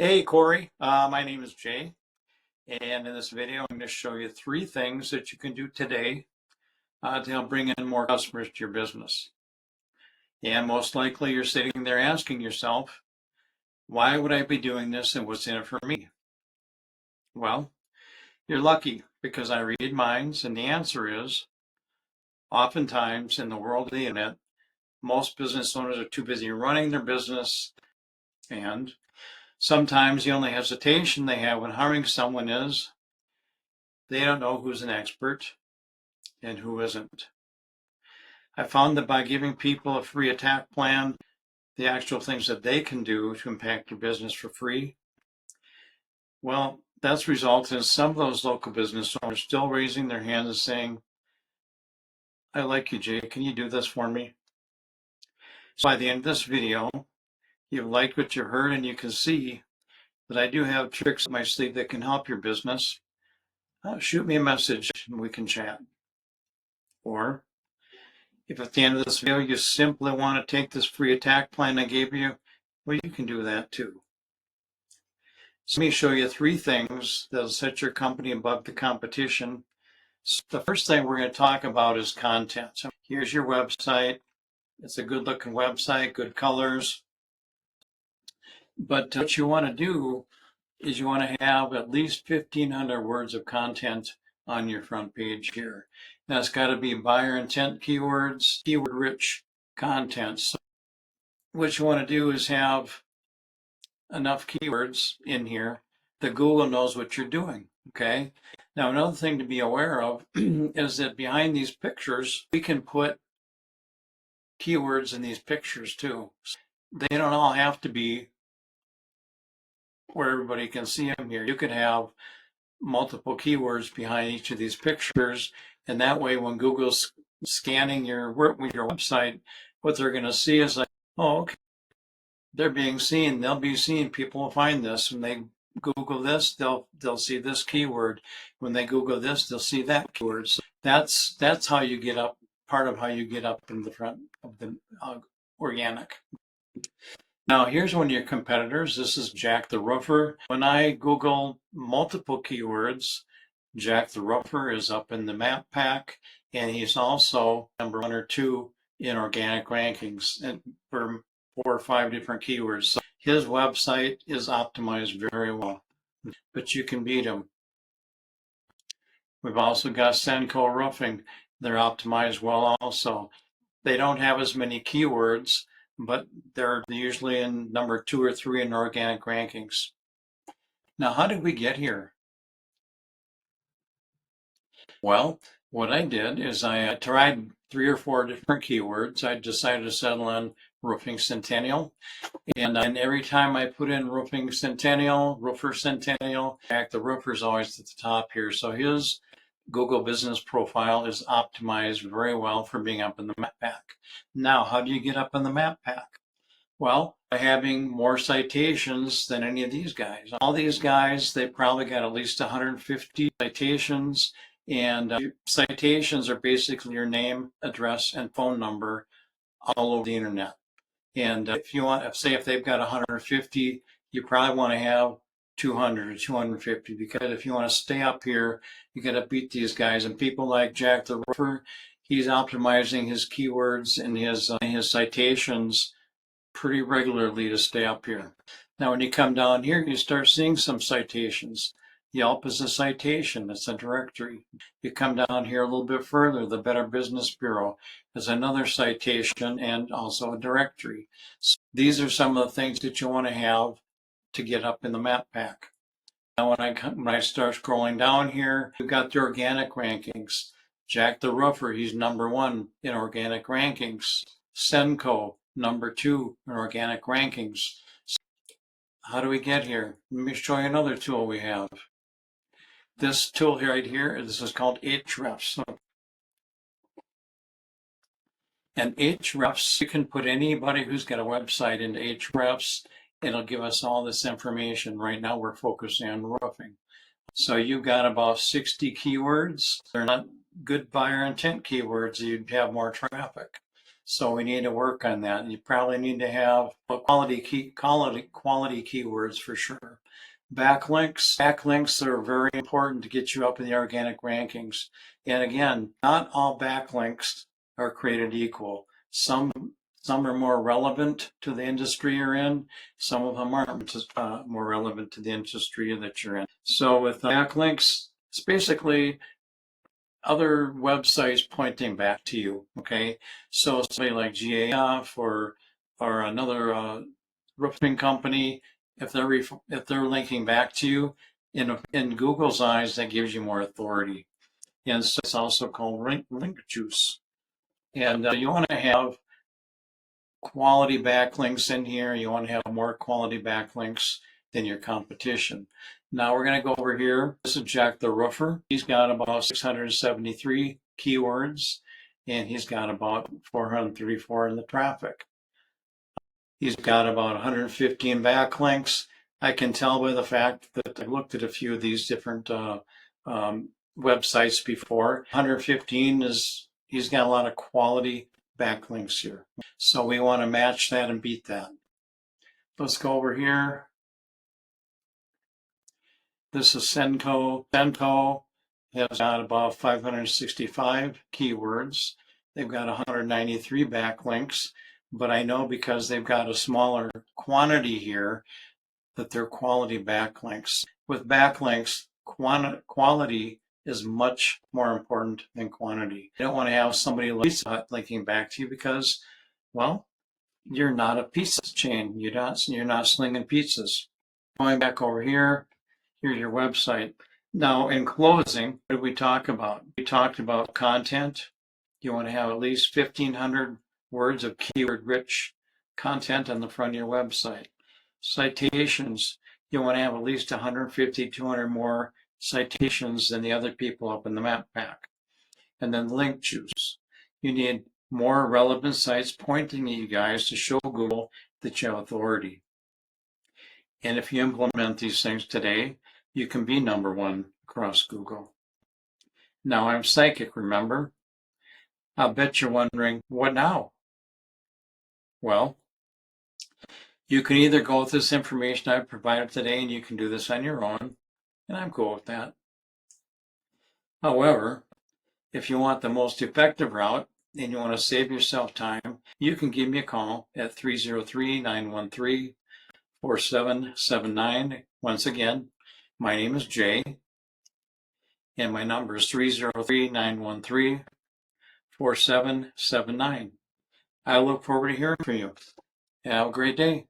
Hey Corey, my name is Jay, and in this video I'm going to show you 3 things that you can do today to help bring in more customers to your business. And most likely you're sitting there asking yourself, why would I be doing this and what's in it for me? Well, you're lucky because I read minds, and the answer is oftentimes in the world of the internet, most business owners are too busy running their business, and sometimes the only hesitation they have when hiring someone is they don't know who's an expert and who isn't. I found that by giving people a free attack plan, the actual things that they can do to impact their business for free, well, that's resulted in some of those local business owners still raising their hands and saying, I like you, Jay, can you do this for me? So by the end of this video, you've liked what you heard, and you can see that I do have tricks up my sleeve that can help your business. Shoot me a message and we can chat. Or if at the end of this video you simply want to take this free attack plan I gave you, well, you can do that too. So let me show you 3 things that'll set your company above the competition. So the first thing we're going to talk about is content. So here's your website. It's a good looking website, good colors. But what you want to do is you want to have at least 1,500 words of content on your front page here. Now it's got to be buyer intent keywords, keyword rich content. So what you want to do is have enough keywords in here that Google knows what you're doing, okay? Now, another thing to be aware of is that behind these pictures, we can put keywords in these pictures too. They don't all have to be where everybody can see them here. You could have multiple keywords behind each of these pictures, and that way when Google's scanning your website, what they're going to see is like, oh, okay, they're being seen. They'll be seen. People will find this. When they Google this, they'll see this keyword. When they Google this, they'll see that keyword. So that's how you get up. Part of how you get up in the front of the organic. Now here's one of your competitors. This is Jack the Roofer. When I Google multiple keywords, Jack the Roofer is up in the map pack, and he's also number 1 or 2 in organic rankings and for 4 or 5 different keywords. So his website is optimized very well, but you can beat him. We've also got Senco Roofing. They're optimized well also. They don't have as many keywords, but they're usually in number 2 or 3 in organic rankings. Now, how did we get here? Well, what I did is I tried 3 or 4 different keywords. I decided to settle on roofing centennial. And every time I put in roofing centennial, roofer centennial, Jack the Roofer is always at the top here. So his Google business profile is optimized very well for being up in the map pack. Now, how do you get up in the map pack? Well, by having more citations than any of these guys. All these guys, they probably got at least 150 citations, and citations are basically your name, address, and phone number all over the internet. And if you want, say if they've got 150, you probably want to have 200 or 250, because if you want to stay up here, you got to beat these guys. And people like Jack the Roofer, he's optimizing his keywords and his citations pretty regularly to stay up here. Now, when you come down here, you start seeing some citations. Yelp is a citation, it's a directory. You come down here a little bit further, the Better Business Bureau is another citation and also a directory. So these are some of the things that you want to have to get up in the map pack. Now, when I start scrolling down here, you've got the organic rankings. Jack the Roofer, he's number 1 in organic rankings. Senco, number 2 in organic rankings. So how do we get here? Let me show you another tool we have. This tool here, right here, this is called Ahrefs. And Ahrefs, you can put anybody who's got a website into Ahrefs. It'll give us all this information. Right now we're focusing on roofing. So you've got about 60 keywords. They're not good buyer intent keywords. You'd have more traffic. So we need to work on that. You probably need to have quality keywords for sure. Backlinks are very important to get you up in the organic rankings. And again, not all backlinks are created equal. Some are more relevant to the industry you're in. Some of them aren't more relevant to the industry that you're in. So with backlinks, it's basically other websites pointing back to you. Okay, so somebody like GAF or another roofing company, if they're linking back to you, in Google's eyes, that gives you more authority. And so it's also called link juice. And you want to have quality backlinks in here. You want to have more quality backlinks than your competition. Now we're going to go over here. This is Jack the Roofer. He's got about 673 keywords, and he's got about 434 in the traffic. He's got about 115 backlinks. I can tell by the fact that I looked at a few of these different websites before. 115 is, he's got a lot of quality backlinks here. So we want to match that and beat that. Let's go over here. This is Senko. Senko has got about 565 keywords. They've got 193 backlinks, but I know because they've got a smaller quantity here that they're quality backlinks. With backlinks, quality is much more important than quantity. You don't want to have somebody like Pizza Hut linking back to you because, well, you're not a pizza chain. You're not slinging pizzas. Going back over here, here's your website. Now, in closing, what did we talk about? We talked about content. You want to have at least 1,500 words of keyword-rich content on the front of your website. Citations. You want to have at least 150, 200 more citations than the other people up in the map pack. And then link juice. You need more relevant sites pointing at you guys to show Google that you have authority. And if you implement these things today, you can be #1 across Google. Now I'm psychic, remember? I bet you're wondering, what now? Well, you can either go with this information I've provided today and you can do this on your own, and I'm cool with that. However, if you want the most effective route and you want to save yourself time, you can give me a call at 303-913-4779. Once again, my name is Jay, and my number is 303-913-4779. I look forward to hearing from you. Have a great day.